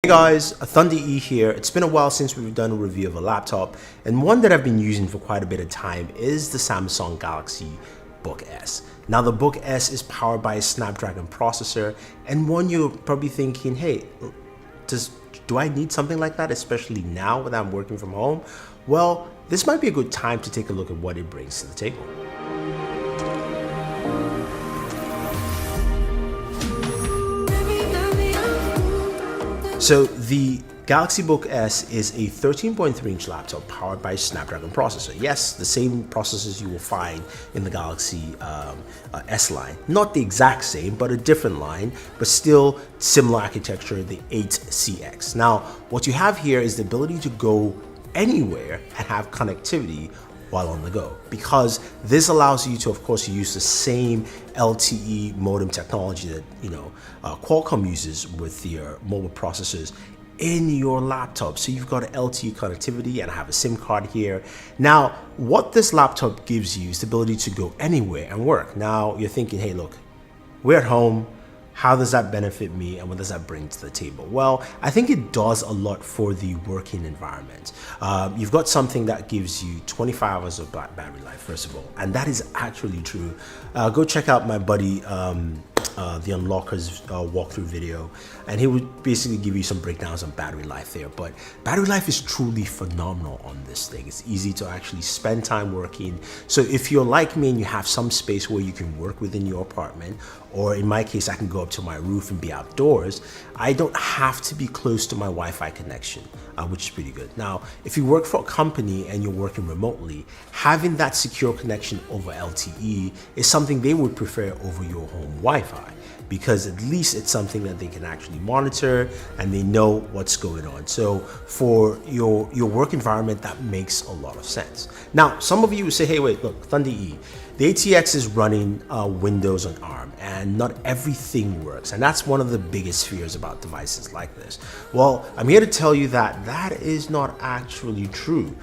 Hey guys, Thunder E here. It's been a while since we've done a review of a laptop, and one that I've been using for quite a bit of time is the Samsung Galaxy Book S. Now the Book S is powered by a Snapdragon processor, and one you're probably thinking, hey, do I need something like that, especially now that I'm working from home? Well, this might be a good time to take a look at what it brings to the table. So the Galaxy Book S is a 13.3-inch laptop powered by a Snapdragon processor. Yes, the same processors you will find in the Galaxy S line. Not the exact same, but a different line, but still similar architecture, the 8CX. Now, what you have here is the ability to go anywhere and have connectivity while on the go, because this allows you to, of course, use the same LTE modem technology that Qualcomm uses with their mobile processors in your laptop. So you've got LTE connectivity, and I have a SIM card here. Now, what this laptop gives you is the ability to go anywhere and work. Now you're thinking, hey, look, we're at home. How does that benefit me, and what does that bring to the table? Well, I think it does a lot for the working environment. You've got something that gives you 25 hours of battery life, first of all, and that is actually true. Go check out my buddy, the Unlockers walkthrough video, and he would basically give you some breakdowns on battery life there. But battery life is truly phenomenal on this thing. It's easy to actually spend time working. So if you're like me and you have some space where you can work within your apartment, or in my case, I can go up to my roof and be outdoors, I don't have to be close to my Wi-Fi connection, which is pretty good. Now, if you work for a company and you're working remotely, having that secure connection over LTE is something they would prefer over your home Wi-Fi, because at least it's something that they can actually monitor and they know what's going on. So for your work environment, that makes a lot of sense. Now, some of you will say, hey, wait, look, Thunder E, the ATX is running Windows on ARM, and not everything works. And that's one of the biggest fears about devices like this. Well, I'm here to tell you that that is not actually true.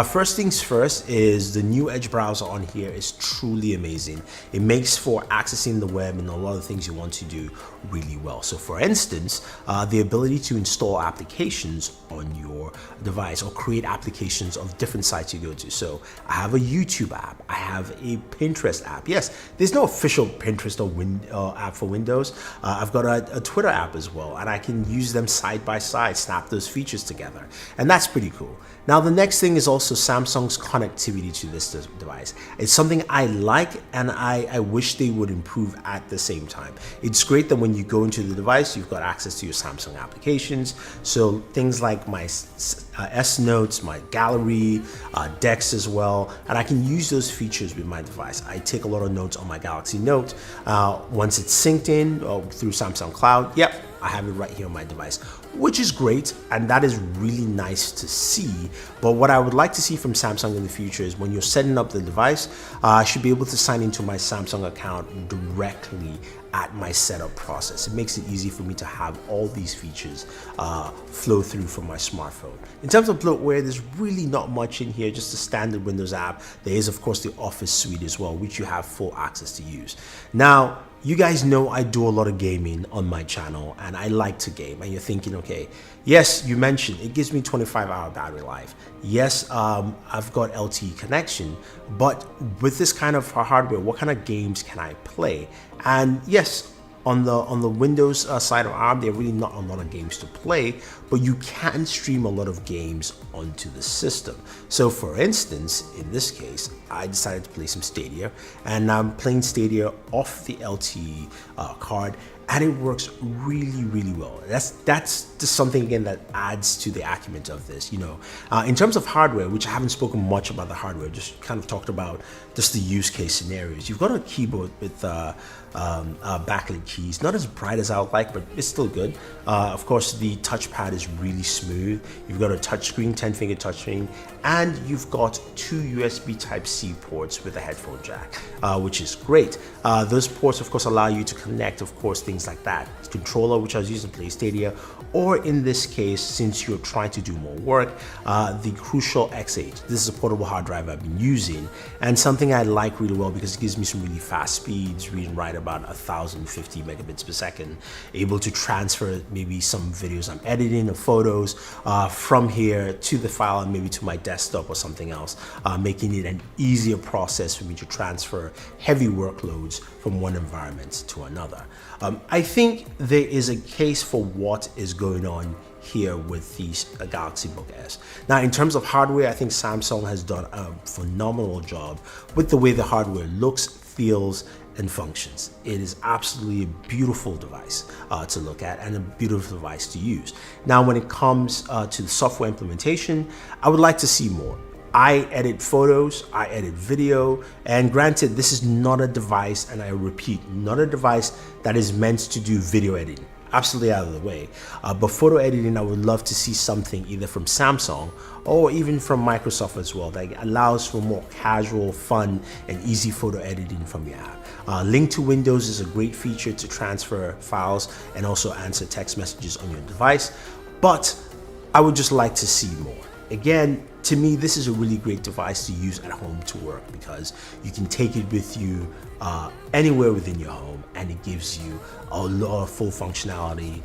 First things first is the new Edge browser on here is truly amazing. It makes for accessing the web and a lot of things you want to do really well. So for instance, the ability to install applications on your device or create applications of different sites you go to. So I have a YouTube app, I have a Pinterest app. Yes, there's no official Pinterest or app for Windows. I've got a Twitter app as well, and I can use them side by side, snap those features together, and that's pretty cool. Now, the next thing is also Samsung's connectivity to this device. It's something I like, and I wish they would improve at the same time. It's great that when you go into the device, you've got access to your Samsung applications. So things like my S Notes, my gallery, Dex as well, and I can use those features with my device. I take a lot of notes on my Galaxy Note. Once it's synced in through Samsung Cloud, yep, I have it right here on my device, which is great, and that is really nice to see. But what I would like to see from Samsung in the future is when you're setting up the device, I should be able to sign into my Samsung account directly at my setup process. It makes it easy for me to have all these features flow through from my smartphone. In terms of bloatware, there's really not much in here, just a standard Windows app. There is, of course, the Office suite as well, which you have full access to use. Now, you guys know I do a lot of gaming on my channel, and I like to game. And you're thinking, okay, yes, you mentioned it gives me 25-hour battery life. Yes, I've got LTE connection, but with this kind of hardware, what kind of games can I play? And yes, on the Windows side of ARM, there are really not a lot of games to play, but you can stream a lot of games onto the system. So for instance, in this case, I decided to play some Stadia, and I'm playing Stadia off the LTE card, and it works really, really well. That's just something, again, that adds to the acumen of this. In terms of hardware, which I haven't spoken much about the hardware, just kind of talked about just the use case scenarios. You've got a keyboard with backlit keys, not as bright as I would like, but it's still good. Of course, the touchpad is really smooth. You've got a touchscreen, 10-finger touchscreen, and you've got two USB Type-C ports with a headphone jack, which is great. Those ports, of course, allow you to connect, of course, things things like that. Controller, which I was using PlayStation, or in this case, since you're trying to do more work, the Crucial X8. This is a portable hard drive I've been using, and something I like really well because it gives me some really fast speeds, read and write about 1050 megabits per second, able to transfer maybe some videos I'm editing or photos from here to the file and maybe to my desktop or something else, making it an easier process for me to transfer heavy workloads from one environment to another. I think there is a case for what is going on here with the Galaxy Book S. Now, in terms of hardware, I think Samsung has done a phenomenal job with the way the hardware looks, feels, and functions. It is absolutely a beautiful device to look at and a beautiful device to use. Now, when it comes to the software implementation, I would like to see more. I edit photos, I edit video, and granted, this is not a device, and I repeat, not a device that is meant to do video editing. Absolutely out of the way. But photo editing, I would love to see something either from Samsung or even from Microsoft as well that allows for more casual, fun, and easy photo editing from your app. Link to Windows is a great feature to transfer files and also answer text messages on your device, but I would just like to see more. Again, to me, this is a really great device to use at home to work because you can take it with you anywhere within your home, and it gives you a lot of full functionality,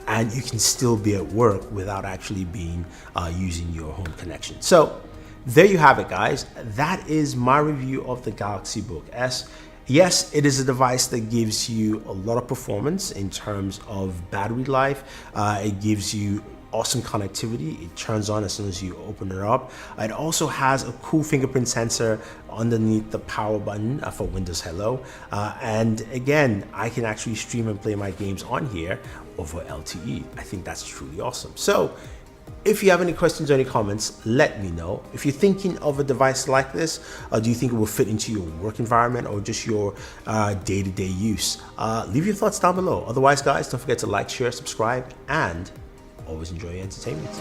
and you can still be at work without actually being using your home connection. So there you have it, guys. That is my review of the Galaxy Book S. Yes, it is a device that gives you a lot of performance in terms of battery life. It gives you awesome connectivity. It turns on as soon as you open it up. It also has a cool fingerprint sensor underneath the power button for Windows Hello. And again, I can actually stream and play my games on here over LTE. I think that's truly awesome. So if you have any questions or any comments, let me know. If you're thinking of a device like this, do you think it will fit into your work environment or just your day-to-day use? Leave your thoughts down below. Otherwise, guys, don't forget to like, share, subscribe, and always enjoy your entertainment.